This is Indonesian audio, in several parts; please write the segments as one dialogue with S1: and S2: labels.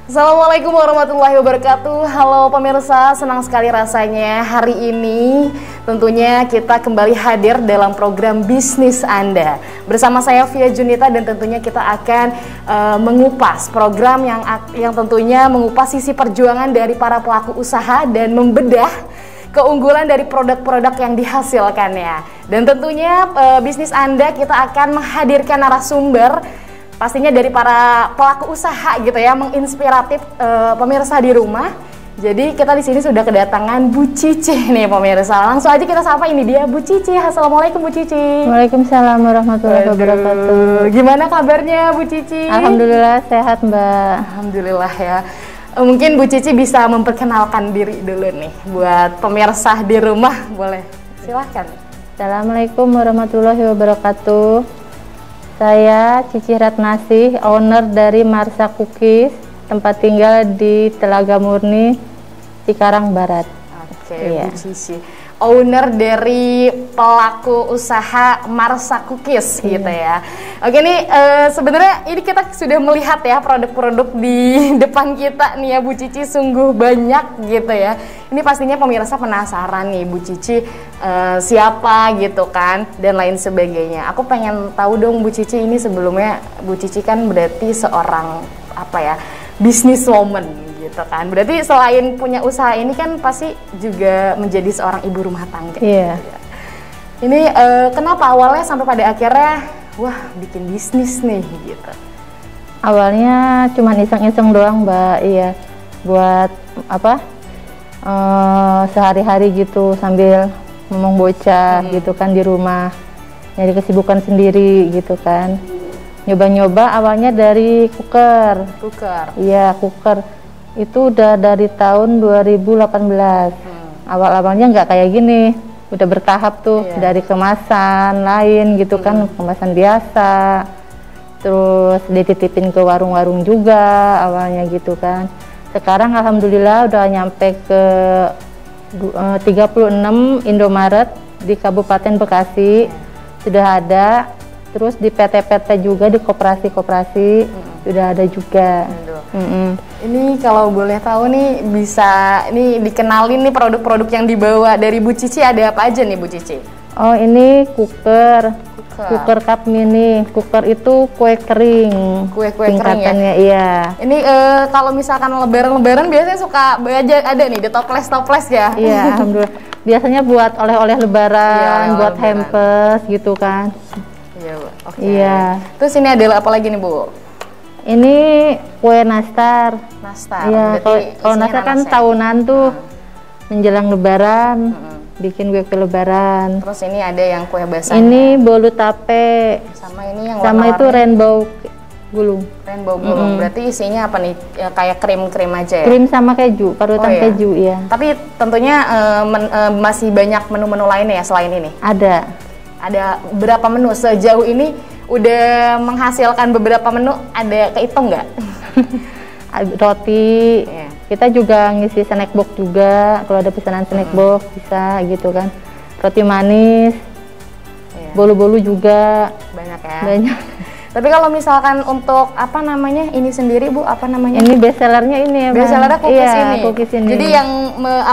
S1: Assalamualaikum warahmatullahi wabarakatuh. Halo pemirsa, senang sekali rasanya hari ini tentunya kita kembali hadir dalam program Bisnis Anda. Bersama saya Via Junita dan tentunya kita akan mengupas program yang tentunya mengupas sisi perjuangan dari para pelaku usaha dan membedah keunggulan dari produk-produk yang dihasilkannya. Dan tentunya Bisnis Anda kita akan menghadirkan narasumber pastinya dari para pelaku usaha gitu ya, menginspiratif pemirsa di rumah. Jadi kita di sini sudah kedatangan Bu Cici nih pemirsa. Langsung aja kita sapa, ini dia Bu Cici. Assalamualaikum Bu Cici.
S2: Waalaikumsalam warahmatullahi wabarakatuh.
S1: Gimana kabarnya Bu Cici?
S2: Alhamdulillah sehat Mbak.
S1: Alhamdulillah ya. Mungkin Bu Cici bisa memperkenalkan diri dulu nih buat pemirsa di rumah, boleh? Silahkan.
S2: Assalamualaikum warahmatullahi wabarakatuh. Saya Cici Ratnasih, owner dari Marsa Cookies, tempat tinggal di Telaga Murni, Cikarang Barat.
S1: Oke, Bu Cici, owner dari pelaku usaha Marsa Cookies gitu ya. Oke nih, sebenarnya ini kita sudah melihat ya produk-produk di depan kita nih ya Bu Cici, sungguh banyak gitu ya. Ini pastinya pemirsa penasaran nih Bu Cici siapa gitu kan dan lain sebagainya. Aku pengen tahu dong Bu Cici, ini sebelumnya Bu Cici kan berarti seorang apa ya, businesswoman gitu kan. Berarti selain punya usaha ini kan pasti juga menjadi seorang ibu rumah tangga.
S2: Iya.
S1: Ini kenapa awalnya sampai pada akhirnya wah bikin bisnis nih gitu?
S2: Awalnya cuma iseng-iseng doang Mbak, iya. Buat apa? Sehari-hari gitu sambil ngomong bocah gitu kan di rumah, nyari kesibukan sendiri gitu kan. Nyoba-nyoba awalnya dari cooker. Iya, cooker itu udah dari tahun 2018. Awal-awalnya nggak kayak gini, udah bertahap tuh, dari kemasan lain gitu kan, kemasan biasa, terus dititipin ke warung-warung juga awalnya gitu kan. Sekarang alhamdulillah udah nyampe ke 36 Indomaret di Kabupaten Bekasi, sudah ada. Terus di PT-PT juga, di koperasi-koperasi sudah ada juga.
S1: Ini kalau boleh tahu nih, bisa nih dikenalin nih produk-produk yang dibawa dari Bu Cici, ada apa aja nih Bu Cici?
S2: Oh, ini cooker cup mini. Cooker itu kue kering.
S1: Kue kering ya?
S2: Iya.
S1: Ini kalau misalkan lebaran biasanya suka ada nih di toples ya?
S2: Iya, alhamdulillah. Biasanya buat oleh-oleh lebaran, buat hampers gitu kan.
S1: Iya, Bu. Oke.
S2: Iya.
S1: Terus ini adalah apa lagi nih Bu?
S2: Ini kue nastar. Iya, kalau nastar kan tahunan tuh menjelang lebaran. Bikin kue lebaran.
S1: Terus ini ada yang kue basah.
S2: Ini bolu tape.
S1: Sama ini yang
S2: sama itu rainbow gulung.
S1: Berarti isinya apa nih? Ya, kayak krim aja ya?
S2: Krim sama keju, parutan keju ya.
S1: Tapi tentunya masih banyak menu-menu lainnya ya selain ini? Ada berapa menu sejauh ini? Udah menghasilkan beberapa menu, ada kehitung nggak?
S2: Roti. Kita juga ngisi snack box juga, kalau ada pesanan snack box bisa gitu kan. Roti manis, bolu-bolu juga
S1: banyak ya.
S2: Banyak.
S1: Tapi kalau misalkan untuk apa namanya ini sendiri Bu, apa namanya?
S2: Ini best sellernya ini ya.
S1: Best sellernya
S2: cookies ini.
S1: Jadi yang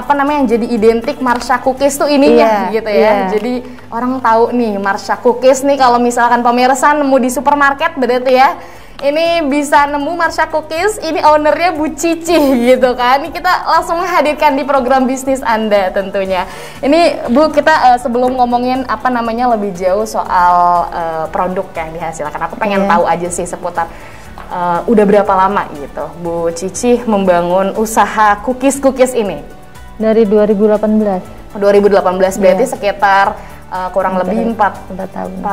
S1: yang jadi identik Marsa Cookies tuh ininya gitu ya. Jadi orang tahu nih Marsa Cookies nih, kalau misalkan pemirsa nemu di supermarket berarti ya. Ini bisa nemu Marsa Cookies, ini ownernya Bu Cici gitu kan. Ini kita langsung menghadirkan di program Bisnis Anda tentunya. Ini Bu, kita sebelum ngomongin apa namanya lebih jauh soal produk yang dihasilkan, aku pengen tahu aja sih seputar udah berapa lama gitu Bu Cici membangun usaha cookies ini?
S2: Dari 2018.
S1: 2018 berarti sekitar kurang lebih 4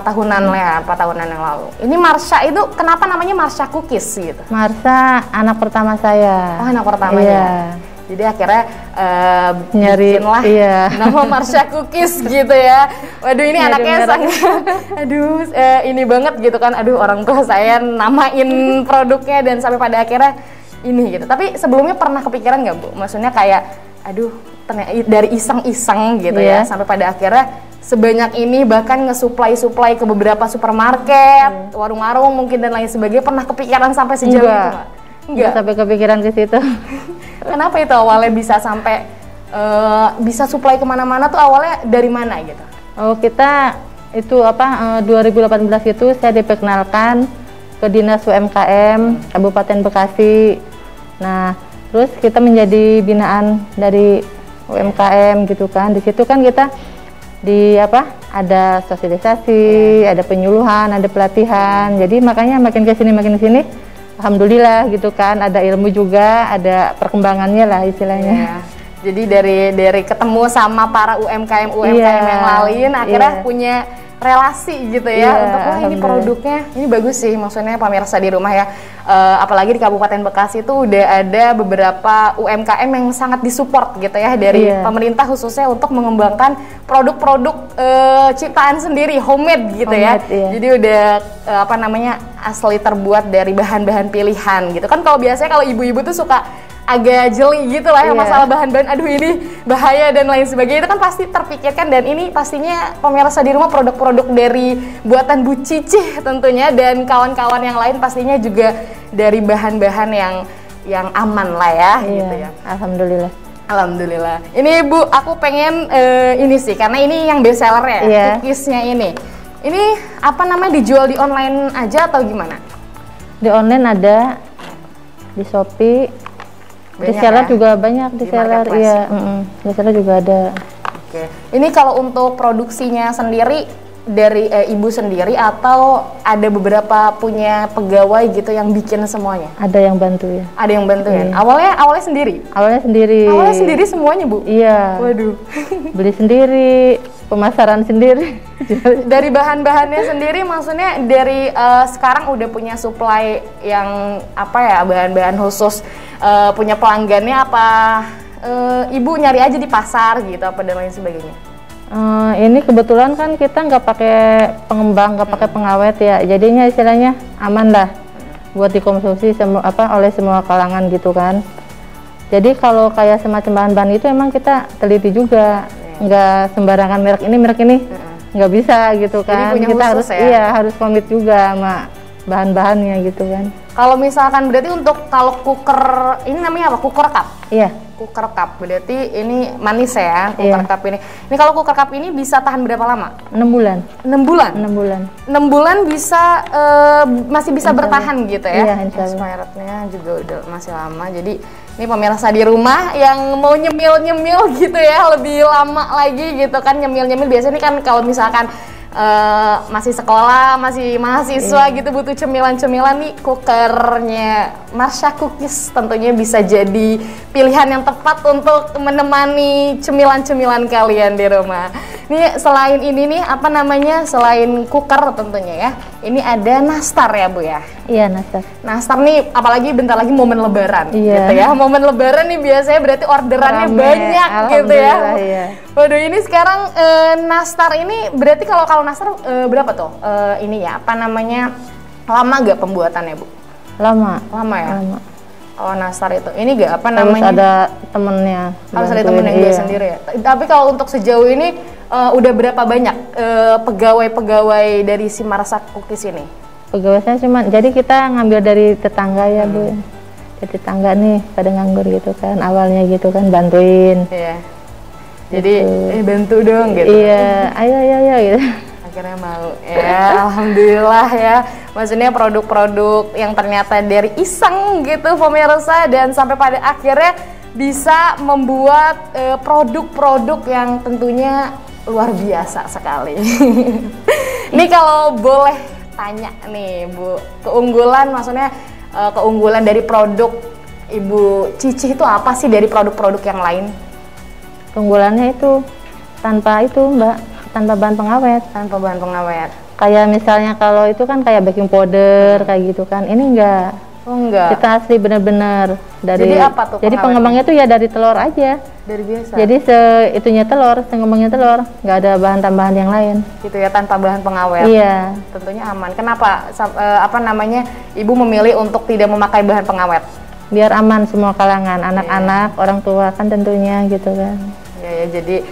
S1: tahunan lah, 4 tahunan yang lalu. Ini Marsa itu kenapa namanya Marsa Cookies gitu?
S2: Marsa anak pertama saya.
S1: Oh, anak pertamanya. Jadi akhirnya bikinlah nama Marsa Cookies gitu ya. Waduh, ini anaknya sangat ini banget gitu kan. Aduh, orang tua saya namain produknya dan sampai pada akhirnya ini gitu. Tapi sebelumnya pernah kepikiran nggak Bu? Maksudnya kayak aduh, dari iseng-iseng gitu ya sampai pada akhirnya sebanyak ini, bahkan nge-supply ke beberapa supermarket, warung-warung mungkin dan lain sebagainya. Pernah kepikiran sampai sejauh itu nggak?
S2: Nggak sampai kepikiran ke situ.
S1: Kenapa itu awalnya bisa sampai bisa supply kemana-mana tuh awalnya dari mana gitu?
S2: Oh, kita itu 2018 itu saya diperkenalkan ke Dinas UMKM Kabupaten Bekasi. Nah, terus kita menjadi binaan dari UMKM gitu kan. Di situ kan kita ada sosialisasi, ada penyuluhan, ada pelatihan. Jadi makanya makin ke sini alhamdulillah gitu kan, ada ilmu juga, ada perkembangannya lah istilahnya.
S1: Jadi dari ketemu sama para UMKM yang lain akhirnya punya relasi gitu ya untuk ini produknya ini bagus sih, maksudnya pemirsa di rumah ya, apalagi di Kabupaten Bekasi itu udah ada beberapa UMKM yang sangat disupport gitu ya dari pemerintah khususnya untuk mengembangkan produk-produk ciptaan sendiri, homemade gitu ya. Jadi udah asli terbuat dari bahan-bahan pilihan gitu kan. Kalau biasanya kalau ibu-ibu tuh suka agak jeli gitu lah ya masalah bahan-bahan, aduh ini bahaya dan lain sebagainya, itu kan pasti terpikirkan. Dan ini pastinya pemirsa di rumah produk-produk dari buatan Bu Cicih tentunya, dan kawan-kawan yang lain pastinya juga dari bahan-bahan yang aman lah ya gitu ya. Alhamdulillah. Ini Bu, aku pengen ini sih, karena ini yang best seller ya, cookiesnya ini. Ini dijual di online aja atau gimana?
S2: Di online ada, di Shopee. Di seller juga banyak, di seller di seller juga ada.
S1: Oke. Ini kalau untuk produksinya sendiri dari ibu sendiri atau ada beberapa punya pegawai gitu yang bikin semuanya?
S2: Ada yang bantu ya.
S1: Ada yang bantuin. Awalnya sendiri.
S2: Awalnya sendiri
S1: semuanya, Bu.
S2: Iya.
S1: Waduh.
S2: Beli sendiri, pemasaran sendiri.
S1: Dari bahan-bahannya sendiri, maksudnya dari sekarang udah punya supply yang bahan-bahan khusus, punya pelanggannya apa ibu nyari aja di pasar gitu apa dan lain sebagainya?
S2: Ini kebetulan kan kita nggak pakai pengembang, nggak pakai pengawet ya, jadinya istilahnya aman lah buat dikonsumsi oleh semua kalangan gitu kan. Jadi kalau kayak semacam bahan-bahan itu emang kita teliti juga, nggak sembarangan merek ini nggak bisa gitu kan. Kita harus komit juga sama bahan-bahannya gitu kan.
S1: Kalau misalkan berarti untuk kalau cooker ini namanya apa? Cooker cup?
S2: Iya.
S1: Cooker cup berarti ini manis ya, cooker cup ini. Ini kalau cooker cup ini bisa tahan berapa lama?
S2: 6 bulan.
S1: 6 bulan?
S2: 6 bulan.
S1: 6 bulan bisa masih bisa bertahan gitu ya?
S2: Iya, insya Allah.
S1: Expirednya juga udah masih lama. Jadi ini pemirsa di rumah yang mau nyemil-nyemil gitu ya, lebih lama lagi gitu kan, nyemil-nyemil. Biasanya ini kan kalau misalkan masih sekolah, masih mahasiswa gitu butuh cemilan-cemilan nih, cookernya Marsha Cookies tentunya bisa jadi pilihan yang tepat untuk menemani cemilan-cemilan kalian di rumah. Ini selain ini nih selain cooker tentunya ya, ini ada nastar ya Bu ya?
S2: Iya, nastar.
S1: Nastar nih apalagi bentar lagi momen lebaran gitu ya. Momen lebaran nih biasanya berarti orderannya banyak gitu ya. Iya. Waduh, ini sekarang nastar ini berarti kalau nastar berapa tuh? Ini ya, lama gak pembuatannya Bu?
S2: Lama
S1: ya? Lama. Oh, nastar itu. Ini gak
S2: Harus ada temennya.
S1: Harus ada temen yang dia sendiri ya? Tapi kalau untuk sejauh ini udah berapa banyak pegawai-pegawai dari si Marsha Cookies ini?
S2: Pegawainya jadi kita ngambil dari tetangga ya Bu. Dari tetangga nih pada nganggur gitu kan, awalnya gitu kan, bantuin.
S1: Iya. Jadi bantu dong gitu.
S2: Iya, ayo gitu.
S1: Akhirnya mau ya, alhamdulillah ya. Maksudnya produk-produk yang ternyata dari iseng gitu pemirsa, dan sampai pada akhirnya bisa membuat produk-produk yang tentunya luar biasa sekali. Ini kalau boleh tanya nih Bu, keunggulan dari produk Ibu Cicih itu apa sih dari produk-produk yang lain?
S2: Keunggulannya itu tanpa bahan pengawet.
S1: Tanpa bahan pengawet.
S2: Kayak misalnya kalau itu kan kayak baking powder kayak gitu kan. Ini enggak.
S1: Oh enggak.
S2: Kita asli benar-benar dari.
S1: Jadi apa tuh?
S2: Jadi pengembangnya tuh ya dari telur aja.
S1: Dari biasa.
S2: Jadi itunya telur, pengembangnya telur, nggak ada bahan tambahan yang lain.
S1: Gitu ya, tanpa bahan pengawet.
S2: Iya.
S1: Tentunya aman. Kenapa Ibu memilih untuk tidak memakai bahan pengawet?
S2: Biar aman semua kalangan, anak-anak, orang tua kan tentunya gitu kan.
S1: Ya, jadi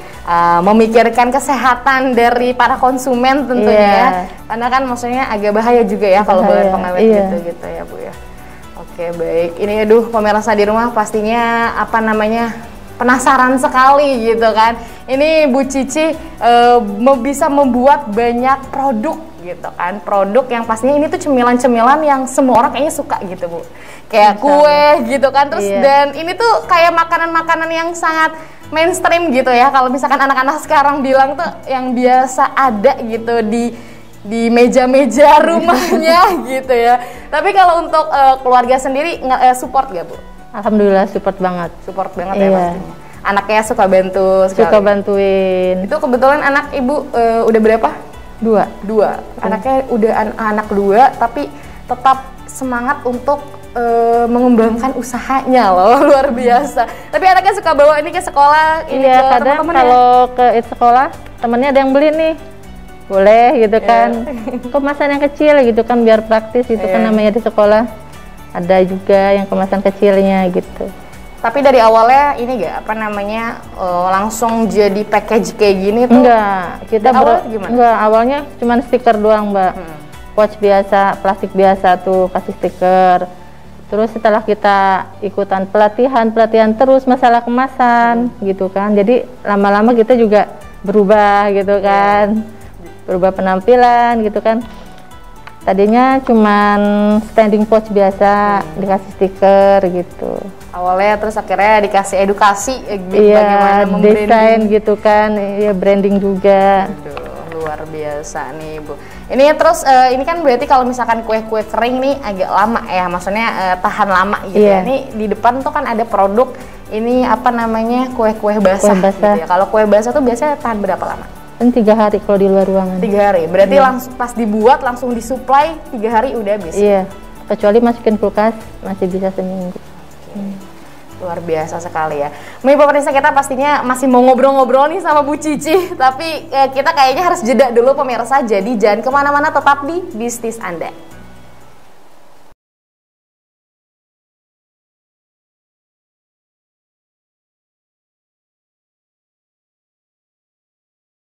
S1: memikirkan kesehatan dari para konsumen tentunya ya. Karena kan maksudnya agak bahaya juga ya kalau bahan pengawet gitu ya Bu ya. Oke. Oke, baik. Ini aduh pemirsa di rumah pastinya apa namanya penasaran sekali gitu kan. Ini Bu Cici bisa membuat banyak produk gitu kan. Produk yang pastinya ini tuh cemilan-cemilan yang semua orang kayaknya suka gitu Bu. Kayak kue gitu kan. Terus dan ini tuh kayak makanan-makanan yang sangat mainstream gitu ya. Kalau misalkan anak-anak sekarang bilang tuh yang biasa ada gitu di meja-meja rumahnya gitu ya. Tapi kalau untuk keluarga sendiri support gak Bu?
S2: Alhamdulillah support banget.
S1: Support banget ya pastinya. Anaknya suka bantu sekali.
S2: Suka bantuin.
S1: Itu kebetulan anak Ibu udah berapa? Dua. Anaknya udah anak 2 tapi tetap semangat untuk mengembangkan usahanya loh, luar biasa. Tapi anaknya suka bawa ini ke sekolah, ini ke
S2: kadang
S1: teman-teman
S2: kalau ke sekolah temennya ada yang beli nih, boleh gitu kan. Kemasan yang kecil gitu kan biar praktis gitu kan namanya di sekolah. Ada juga yang kemasan kecilnya gitu.
S1: Tapi dari awalnya ini gak apa namanya langsung jadi package kayak gini tuh?
S2: Enggak, kita
S1: gimana?
S2: Enggak, awalnya cuma stiker doang Mbak. Pouch biasa, plastik biasa tuh kasih stiker. Terus setelah kita ikutan pelatihan terus masalah kemasan gitu kan. Jadi lama-lama kita juga berubah gitu kan. Berubah penampilan gitu kan. Tadinya cuman standing pouch biasa, dikasih stiker gitu.
S1: Awalnya terus akhirnya dikasih edukasi bagaimana
S2: desain gitu kan, branding juga.
S1: Aduh, luar biasa nih Bu. Ini terus ini kan berarti kalau misalkan kue-kue kering nih agak lama ya, maksudnya tahan lama gitu ya. Ini di depan tuh kan ada produk ini apa namanya kue-kue basah. Gitu ya. Kalau kue basah tuh biasanya tahan berapa lama?
S2: 3 hari kalau di luar ruangan.
S1: 3 hari, berarti langsung pas dibuat langsung disuplai 3 hari udah habis.
S2: Iya, kecuali masukin kulkas masih bisa seminggu.
S1: Luar biasa sekali ya. Pemirsa kita pastinya masih mau ngobrol-ngobrol nih sama Bu Cici, tapi kita kayaknya harus jeda dulu pemirsa. Jadi jangan kemana-mana, tetap di Bisnis Anda.